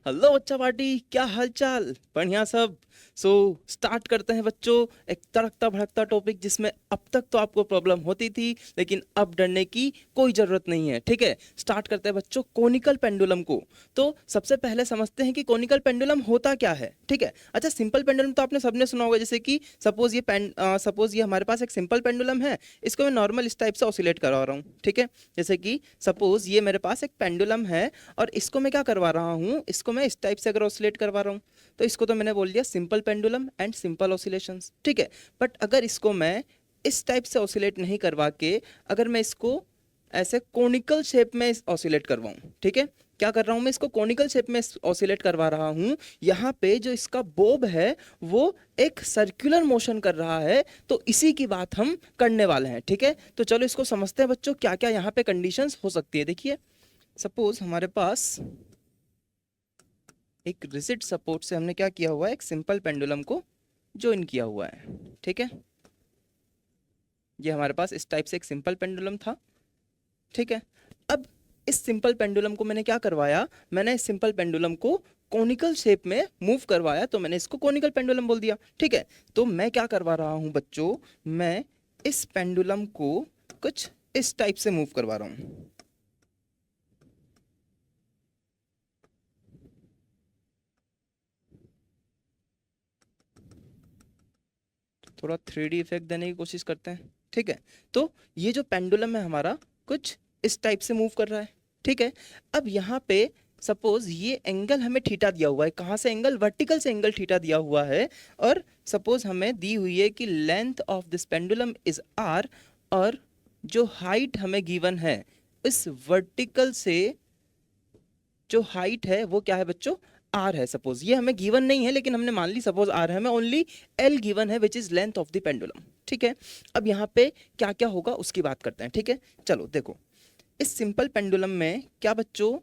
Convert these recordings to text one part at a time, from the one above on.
Hello बच्चा party, क्या हाल चाल? बढ़िया सब। स्टार्ट करते हैं बच्चों। एक तड़कता भड़कता टॉपिक जिसमें अब तक तो आपको प्रॉब्लम होती थी, लेकिन अब डरने की कोई ज़रूरत नहीं है। ठीक है, स्टार्ट करते हैं बच्चों कोनिकल पेंडुलम को। तो सबसे पहले समझते हैं कि कोनिकल पेंडुलम होता क्या है। ठीक है, अच्छा सिंपल पेंडुलम तो आपने सबने सुना होगा, जैसे कि सपोज ये हमारे पास एक सिंपल पेंडुलम है। इसको मैं नॉर्मल इस टाइप से ऑसिलेट करवा रहा हूँ। ठीक है, जैसे कि सपोज ये मेरे पास एक पेंडुलम है और इसको मैं क्या करवा रहा हूँ, इसको मैं इस टाइप से अगर ऑसिलेट करवा रहा हूँ तो इसको तो मैंने बोल दिया simple pendulum and simple oscillations. ठीक है, बट अगर इसको मैं इस टाइप से ऑसिलेट नहीं करवा के अगर मैं इसको ऐसे कोनिकल शेप में ऑसिलेट करवाऊं, ठीक है, क्या कर रहा हूं मैं, इसको कोनिकल शेप में ऑसिलेट करवा रहा हूं। यहाँ पे जो इसका बोब है वो एक सर्कुलर मोशन कर रहा है, तो इसी की बात हम करने वाले हैं। ठीक है, तो चलो इसको समझते हैं बच्चों, क्या क्या यहाँ पे कंडीशंस हो सकती है। देखिए, सपोज हमारे पास एक रिजिड सपोर्ट से हमने क्या किया हुआ है, एक सिंपल पेंडुलम को ज्वाइन किया हुआ है। ठीक है, ये हमारे पास इस टाइप से एक सिंपल पेंडुलम था। ठीक है, अब इस सिंपल पेंडुलम को मैंने क्या करवाया, मैंने इस सिंपल पेंडुलम को कोनिकल शेप में मूव करवाया, तो मैंने इसको कोनिकल पेंडुलम बोल दिया। ठीक है, तो मैं क्या करवा रहा हूं बच्चों, मैं इस पेंडुलम को कुछ इस टाइप से मूव करवा रहा हूं। थोड़ा 3D इफेक्ट देने की कोशिश करते हैं। ठीक है, तो ये जो पेंडुलम है हमारा कुछ इस टाइप से मूव कर रहा है। ठीक है, अब यहाँ पे सपोज ये एंगल हमें थीटा दिया हुआ है, कहाँ से एंगल, वर्टिकल से एंगल थीटा दिया हुआ है। और सपोज हमें दी हुई है कि length of this pendulum is r, और जो हाइट हमें गिवन है इस वर्टिकल से, जो हाइट है वो क्या है बच्चों, आर है। सपोज ये हमें गिवन नहीं है लेकिन हमने मान ली सपोज आर है, हमें ओनली एल गिवन है which is length of the pendulum. ठीक है, अब यहाँ पे क्या क्या होगा उसकी बात करते हैं। ठीक है, चलो देखो, इस सिंपल पेंडुलम में क्या बच्चों,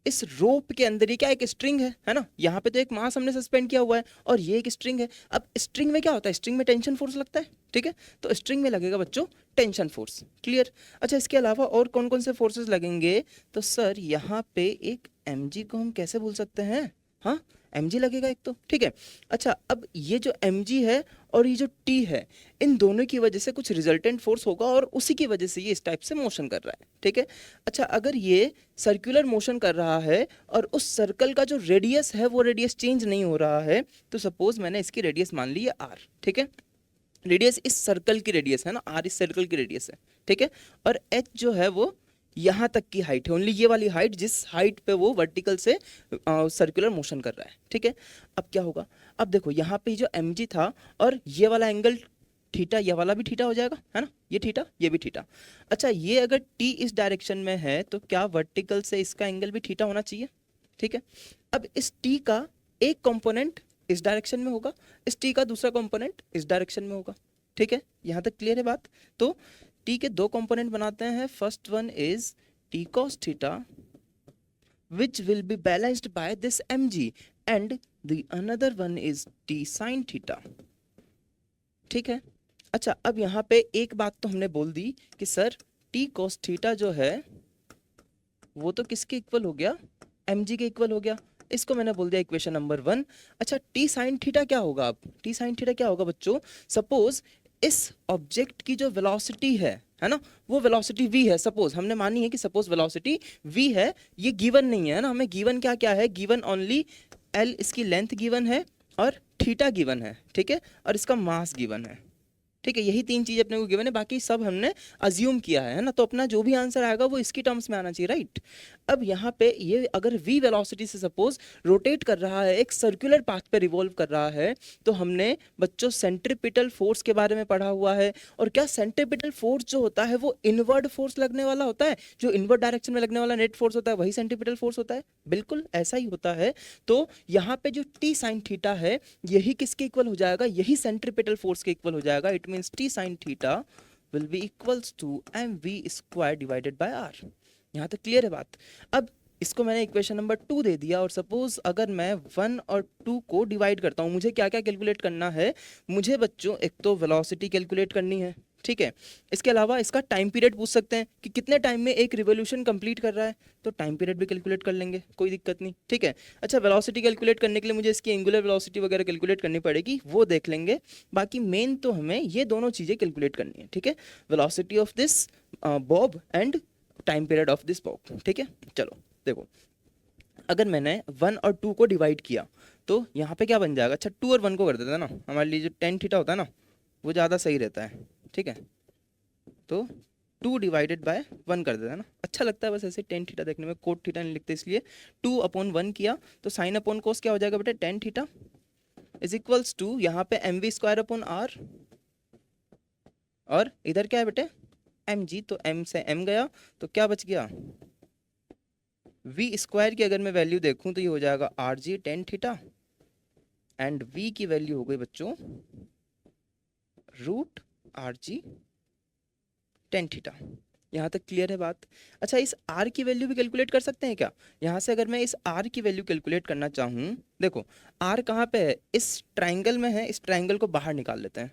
इस रोप के अंदर ही क्या एक स्ट्रिंग है ना, यहाँ पे तो एक मास हमने सस्पेंड किया हुआ है और ये एक स्ट्रिंग है। अब स्ट्रिंग में क्या होता है, स्ट्रिंग में टेंशन फोर्स लगता है। ठीक है, तो स्ट्रिंग में लगेगा बच्चों टेंशन फोर्स। क्लियर? अच्छा, इसके अलावा और कौन कौन से फोर्सेस लगेंगे, तो सर यहाँ पे एक mg को हम कैसे भूल सकते हैं, हाँ mg लगेगा एक तो। ठीक है, अच्छा अब ये जो mg है और ये जो t है, इन दोनों की वजह से कुछ रिजल्टेंट फोर्स होगा और उसी की वजह से ये इस टाइप से मोशन कर रहा है। ठीक है, अच्छा अगर ये सर्कुलर मोशन कर रहा है और उस सर्कल का जो रेडियस है वो रेडियस चेंज नहीं हो रहा है, तो सपोज मैंने इसकी रेडियस मान ली है आर। ठीक है, रेडियस इस सर्कल की रेडियस है ना, आर इस सर्कल की रेडियस है। ठीक है, और एच जो है वो यहाँ तक की हाइट है, ओनली ये वाली हाइट जिस हाइट पे वो वर्टिकल से सर्कुलर मोशन कर रहा है। ठीक है, अब क्या होगा, अब देखो यहाँ पे जो mg था और ये वाला एंगल थीटा, ये वाला भी थीटा हो जाएगा, है ना, ये थीटा ये भी थीटा। अच्छा, ये अगर t इस डायरेक्शन में है तो क्या वर्टिकल से इसका एंगल भी थीटा होना चाहिए। ठीक है, अब इस t का एक कंपोनेंट इस डायरेक्शन में होगा, इस t का दूसरा कंपोनेंट इस डायरेक्शन में होगा। ठीक है, यहां तक क्लियर है बात? तो t के दो कंपोनेंट बनाते हैं, first one is t cos theta which will be balanced by this mg, and the another one is t sin theta। ठीक है, अच्छा अब यहाँ पे एक बात तो हमने बोल दी कि सर t cos थीटा जो है वो तो किसके इक्वल हो गया, mg के इक्वल हो गया, इसको मैंने बोल दिया इक्वेशन नंबर 1। अच्छा, t sin थीटा क्या होगा, अब t sin थीटा क्या होगा बच्चों, सपोज इस ऑब्जेक्ट की जो वेलोसिटी है ना, वो वेलोसिटी v है। सपोज हमने मानी है कि सपोज वेलोसिटी v है, ये गिवन नहीं है ना, हमें गिवन क्या क्या है, गिवन ओनली l इसकी लेंथ गिवन है और थीटा गिवन है। ठीक है, और इसका मास गिवन है। ठीक है, यही तीन चीज अपने को गिवन है, बाकी सब हमने अज्यूम किया है ना, तो अपना जो भी आंसर आएगा वो इसकी टर्म्स में आना चाहिए, राइट। अब यहाँ पे ये अगर v वेलोसिटी से सपोज रोटेट कर रहा है, एक सर्कुलर पाथ पे रिवॉल्व कर रहा है, तो हमने बच्चों सेंट्रीपिटल फोर्स के बारे में पढ़ा हुआ है। और क्या सेंट्रीपिटल फोर्स जो होता है वो इनवर्ड फोर्स लगने वाला होता है, जो इनवर्ड डायरेक्शन में लगने वाला नेट फोर्स होता है वही सेंट्रीपिटल फोर्स होता है, बिल्कुल ऐसा ही होता है। तो यहाँ पे जो t sin थीटा है यही किसके इक्वल हो जाएगा, यही सेंट्रीपिटल फोर्स के इक्वल हो जाएगा। It means t sin theta will be equals to mv square divided by r। यहाँ तक क्लियर है बात? अब इसको मैंने इक्वेशन नंबर 2 दे दिया, और सपोज अगर मैं 1 और 2 को डिवाइड करता हूँ, मुझे क्या क्या कैलकुलेट करना है, मुझे बच्चों एक तो वेलोसिटी कैलकुलेट करनी है। ठीक है। इसके अलावा इसका टाइम पीरियड पूछ सकते हैं कि कितने टाइम में एक रिवोल्यूशन कंप्लीट कर रहा है, तो टाइम पीरियड भी कैलकुलेट कर लेंगे, कोई दिक्कत नहीं, ठीक है। अच्छा, वेलोसिटी कैलकुलेट करने के लिए मुझे इसकी एंगुलर वेलोसिटी वगैरह कैलकुलेट करनी पड़ेगी, वो देख लेंगे। बाकी मेन तो हमें ये दोनों चीज़ें कैलकुलेट करनी है, ठीक है, velocity of this Bob and time period of this Bob, ठीक है। चलो देखो, अगर मैंने 1 और 2 को डिवाइड किया तो यहाँ पे क्या बन जाएगा। अच्छा, 2 और 1 को कर देते हैं ना, हमारे लिए जो टेन थीटा होता है ना वो ज़्यादा सही रहता है, ठीक है। तो 2 डिवाइडेड बाय 1 कर देते हैं ना, अच्छा लगता है बस ऐसे टेन थीटा देखने में, कोट थीटा नहीं लिखते इसलिए। 2/1 किया तो साइन अपॉन कोस क्या हो जाएगा बेटा, tan theta is equals to यहाँ पे mv²/r, और इधर क्या है बेटे mg, तो m से m गया तो क्या बच गया, v² की अगर मैं वैल्यू देखूं तो ये हो जाएगा rg tan theta, and v की वैल्यू हो गई बच्चों √rg टेन थीटा। यहाँ तक क्लियर है बात। अच्छा, इस r की वैल्यू भी कैलकुलेट कर सकते हैं क्या, यहाँ से अगर मैं इस r की वैल्यू कैलकुलेट करना चाहूँ, देखो r कहाँ पे है, इस ट्राइंगल में है, इस ट्राइंगल को बाहर निकाल लेते हैं।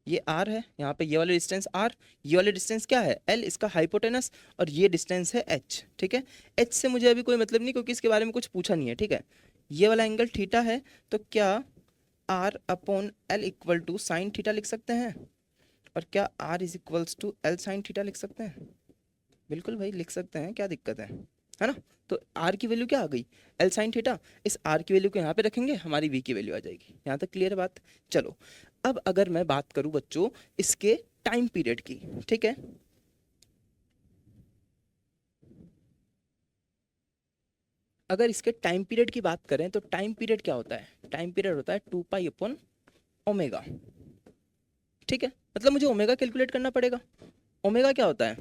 ये r है, यहाँ पे ये वाला डिस्टेंस r, ये वाला डिस्टेंस क्या है l, इसका हाइपोटेनस, और ये डिस्टेंस है h, ठीक है। h से मुझे अभी कोई मतलब नहीं क्योंकि इसके बारे में कुछ पूछा नहीं है, ठीक है। ये वाला एंगल थीटा है, तो क्या r/l equal to sign theta लिख सकते हैं, और क्या r is equals to l sine theta लिख सकते हैं, बिल्कुल भाई लिख सकते हैं, क्या दिक्कत है ना। तो r की वैल्यू क्या आ गई, l साइन थीटा, इस r की वैल्यू को यहाँ पे रखेंगे, हमारी v की वैल्यू आ जाएगी। यहाँ तक क्लियर है बात। चलो, अब अगर मैं बात करूँ बच्चों इसके टाइम पीरियड की, ठीक है, अगर इसके टाइम पीरियड की बात करें तो टाइम पीरियड क्या होता है, टाइम पीरियड होता है 2π/ω, ठीक है। मतलब मुझे ओमेगा कैलकुलेट करना पड़ेगा। ओमेगा क्या होता है,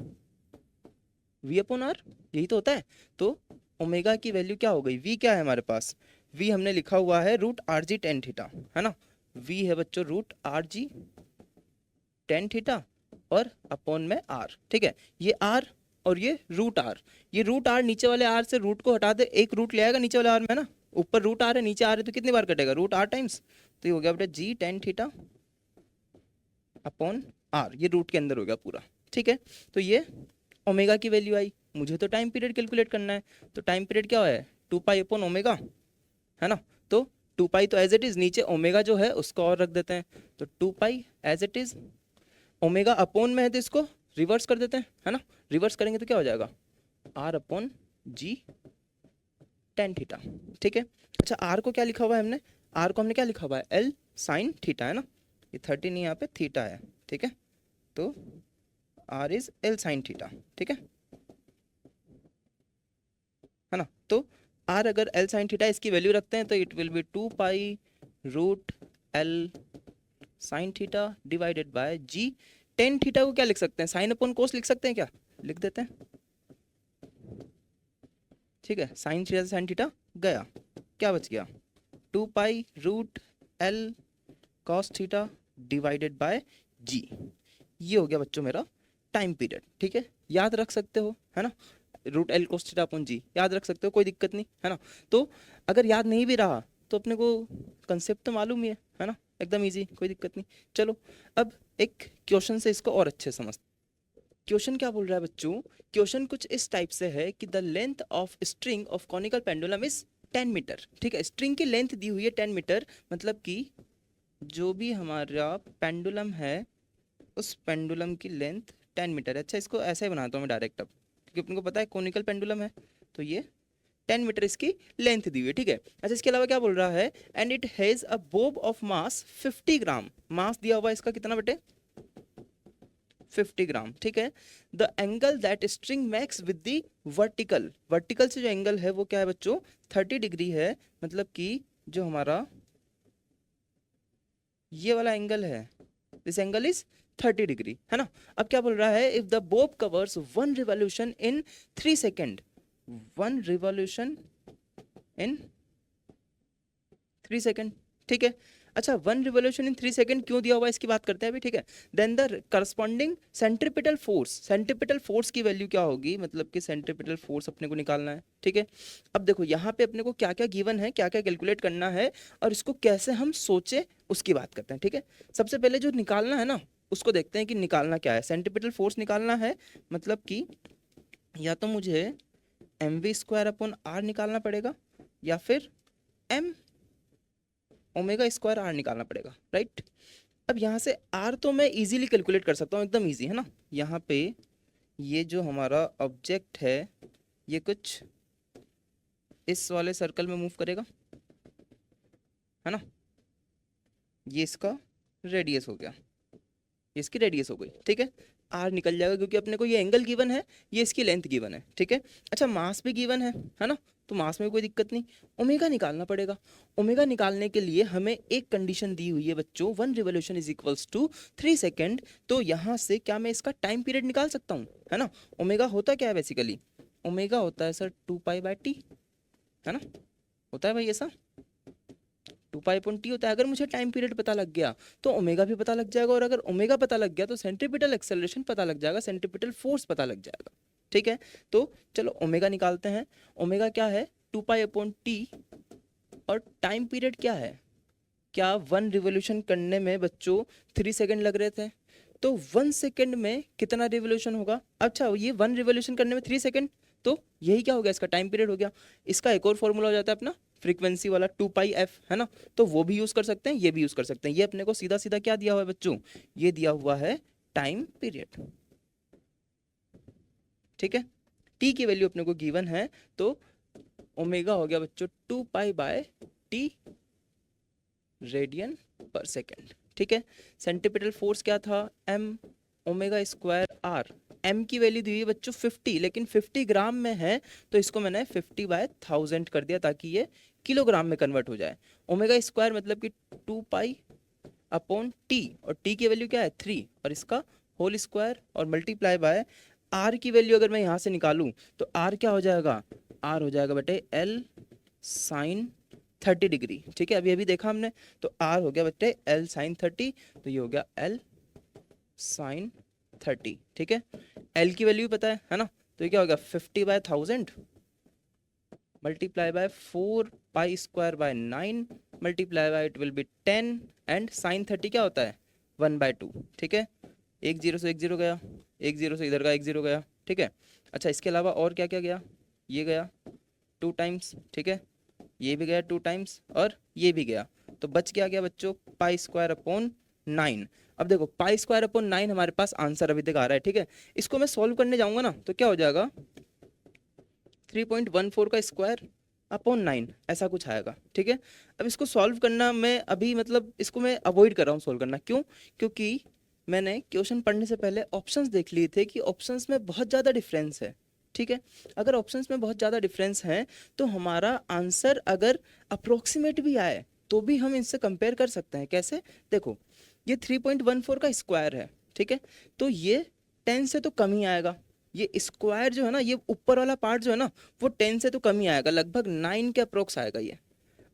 v/r, यही तो होता है। तो ओमेगा की वैल्यू क्या हो गई, v क्या है हमारे पास, v हमने लिखा हुआ है √rg टेन थीटा, है ना। v है बच्चों √rg टेन थीटा और अपॉन में r, ठीक है। ये r और ये √r, ये √r नीचे वाले r से रूट को हटा दे, एक रूट ले आएगा नीचे वाले r में, है ना। ऊपर √r है, नीचे r है, तो कितनी बार कटेगा, √r टाइम्स, तो ये हो गया बेटा g tan theta upon r, ये रूट के अंदर हो गया पूरा, ठीक है। तो ये ओमेगा की वैल्यू आई। मुझे तो टाइम पीरियड कैलकुलेट करना है, तो टाइम पीरियड क्या है 2π/ω, है ना। तो 2π तो एज इट इज, नीचे ओमेगा जो है उसको और रख देते हैं, तो 2π as it is, omega upon में है तो इसको रिवर्स कर देते हैं, है ना। रिवर्स करेंगे तो क्या हो जाएगा, r/g टेन थीटा, ठीक है। अच्छा, r को क्या लिखा हुआ है हमने, r को हमने क्या लिखा हुआ है l साइन थीटा, है ना। ये 13 यहाँ पे थीटा है, ठीक है। तो r is l sine theta, ठीक है ना। तो r अगर l साइन थीटा इसकी वैल्यू रखते हैं तो it will B 2π√l sine theta divided by g। Tan theta को क्या लिख सकते हैं, साइन अपॉन कोस लिख सकते हैं क्या, लिख देते हैं, ठीक है। साइन थीटा से साइन थीटा गया, क्या बच गया 2π√l cos theta divided by g। ये हो गया बच्चों मेरा टाइम पीरियड, ठीक है। याद रख सकते हो, है ना, √l cos theta upon g याद रख सकते हो, कोई दिक्कत नहीं, है ना। तो अगर याद नहीं भी रहा तो अपने को कंसेप्ट तो मालूम ही है ना, एकदम इजी, कोई दिक्कत नहीं। चलो, अब एक क्वेश्चन से इसको और अच्छे समझ। क्वेश्चन क्या बोल रहा है बच्चों, क्वेश्चन कुछ इस टाइप से है कि the length of string of conical pendulum is 10 metre, ठीक है। स्ट्रिंग की लेंथ दी हुई है 10 मीटर, मतलब कि जो भी हमारा पेंडुलम है उस पेंडुलम की लेंथ 10 मीटर है। अच्छा, इसको ऐसा ही बनाता हूँ मैं डायरेक्ट अब, क्योंकि अपने को पता है कॉनिकल पेंडुलम है, तो ये 10 मीटर इसकी लेंथ दी हुई है, ठीक है। अच्छा, इसके अलावा क्या बोल रहा है, and it has a Bob of mass 50 ग्राम, मास दिया हुआ है इसका कितना बेटे 50 ग्राम, ठीक है। The angle that string makes with the vertical, vertical से जो एंगल है वो क्या है बच्चों 30 डिग्री है, मतलब कि जो हमारा ये वाला एंगल है, दिस एंगल इज 30 डिग्री, है ना। अब क्या बोल रहा है, if the Bob covers 1 revolution in 3 second, 1 revolution in 3 second, ठीक है। अच्छा 1 रिवोल्यूशन इन 3 सेकंड क्यों दिया हुआ है इसकी बात करते हैं अभी, ठीक है। Then the corresponding centripetal force की वैल्यू क्या होगी, मतलब कि सेंट्रीपिटल फोर्स अपने को निकालना है, ठीक है। अब देखो यहाँ पे अपने को क्या क्या गिवन है, क्या क्या कैलकुलेट करना है और इसको कैसे हम सोचे उसकी बात करते हैं, ठीक है। सबसे पहले जो निकालना है ना उसको देखते हैं कि निकालना क्या है। सेंट्रीपिटल फोर्स निकालना है, मतलब कि या तो मुझे mv² निकालना पड़ेगा या फिर m ओमेगा² निकालना पड़ेगा, राइट। अब यहाँ से r तो मैं इजीली कैलकुलेट कर सकता हूँ, एकदम इजी है ना। यहाँ पे ये जो हमारा ऑब्जेक्ट है ये कुछ इस वाले सर्कल में मूव करेगा, है ना। ये इसका रेडियस हो गया, ये इसकी रेडियस हो गई, ठीक है। आर निकल जाएगा क्योंकि अपने को ये एंगल गिवन है, ये इसकी लेंथ गिवन है, ठीक है। अच्छा मास भी गिवन है ना, तो मास में कोई दिक्कत नहीं। ओमेगा निकालना पड़ेगा। ओमेगा निकालने के लिए हमें एक कंडीशन दी हुई है बच्चों, 1 revolution is equals to 3 second. तो यहाँ से क्या मैं इसका टाइम पीरियड निकाल सकता हूँ, है ना। ओमेगा होता क्या है बेसिकली, ओमेगा होता है सर 2π/t, है ना, होता है भाई ऐसा 2π/t होता है। अगर मुझे टाइम पीरियड पता लग गया तो ओमेगा भी पता लग जाएगा, और अगर ओमेगा पता लग गया तो सेंट्रीपिटल एक्सेलरेशन पता लग जाएगा, सेंट्रीपिटल फोर्स पता लग जाएगा, ठीक है। तो चलो ओमेगा निकालते हैं। ओमेगा क्या है 2π/t, और टाइम पीरियड क्या है, क्या 1 रिवोल्यूशन करने में बच्चों 3 सेकेंड लग रहे थे, तो 1 सेकेंड में कितना रिवोल्यूशन होगा। अच्छा ये 1 रिवोल्यूशन करने में 3 सेकेंड, तो यही क्या हो गया, इसका टाइम पीरियड हो गया। इसका एक और फॉर्मूला हो जाता है अपना फ्रीक्वेंसी वाला 2πf, है ना, तो वो भी यूज कर सकते हैं, ये भी यूज कर सकते हैं। ये अपने को सीधा सीधा क्या दिया हुआ है बच्चों, ये दिया हुआ है टाइम पीरियड, ठीक है। टी की वैल्यू अपने को गिवन है, तो ओमेगा हो गया बच्चों 2π/t रेडियन पर सेकेंड, ठीक है। सेंट्रीपिटल फोर्स क्या था, m ओमेगा²r। m की वैल्यू दी हुई है बच्चों 50, लेकिन 50 ग्राम में है तो इसको मैंने 50/1000 कर दिया ताकि ये किलोग्राम में कन्वर्ट हो जाए। ओमेगा² मतलब कि 2π/t, और t की वैल्यू क्या है 3, और इसका होल स्क्वायर और मल्टीप्लाई बाय r की वैल्यू अगर मैं यहाँ से निकालूं तो r क्या हो जाएगा, r हो जाएगा बेटे L sin 30 डिग्री, ठीक है। अभी देखा हमने, तो r हो गया बच्चे L sin 30, तो ये हो गया L sin 30, ठीक है। L की वैल्यू पता है ना, तो ये क्या होगा 50/1000 multiply by 4π²/9 multiply by it will be 10, and sin 30 क्या होता है 1/2, ठीक है। 1 0 से 1 0 गया, 1 0 से इधर का 1 0 गया, ठीक है। अच्छा इसके अलावा और क्या क्या गया, ये गया 2 टाइम्स, ठीक है, ये भी गया 2 टाइम्स, और ये भी गया, तो बच क्या बच्चों π²/9। अब देखो π²/9 हमारे पास आंसर अभी तक आ रहा है, ठीक है। इसको मैं सॉल्व करने जाऊंगा ना तो क्या हो जाएगा 3.14 का स्क्वायर/9 ऐसा कुछ आएगा, ठीक है। अब इसको सॉल्व करना मैं अभी मतलब इसको मैं अवॉइड कर रहा हूँ सॉल्व करना, क्यों, क्योंकि मैंने क्वेश्चन पढ़ने से पहले ऑप्शंस देख लिए थे कि ऑप्शंस में बहुत ज़्यादा डिफरेंस है, ठीक है। अगर ऑप्शंस में बहुत ज़्यादा डिफरेंस है तो हमारा आंसर अगर अप्रोक्सीमेट भी आए तो भी हम इनसे कंपेयर कर सकते हैं। कैसे, देखो ये 3.14 का स्क्वायर है, ठीक है, तो ये 10 से तो कम ही आएगा। ये स्क्वायर जो है ना, ये ऊपर वाला पार्ट जो है ना वो 10 से तो कम ही आएगा, लगभग 9 के अप्रोक्स आएगा ये,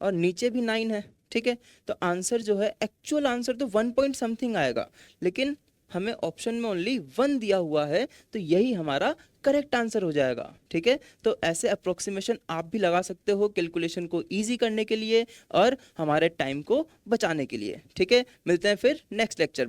और नीचे भी 9 है, ठीक है। तो आंसर जो है एक्चुअल आंसर तो 1 पॉइंट समथिंग आएगा, लेकिन हमें ऑप्शन में ओनली 1 दिया हुआ है, तो यही हमारा करेक्ट आंसर हो जाएगा, ठीक है। तो ऐसे अप्रोक्सीमेशन आप भी लगा सकते हो कैलकुलेशन को इजी करने के लिए और हमारे टाइम को बचाने के लिए, ठीक है। मिलते हैं फिर नेक्स्ट लेक्चर में।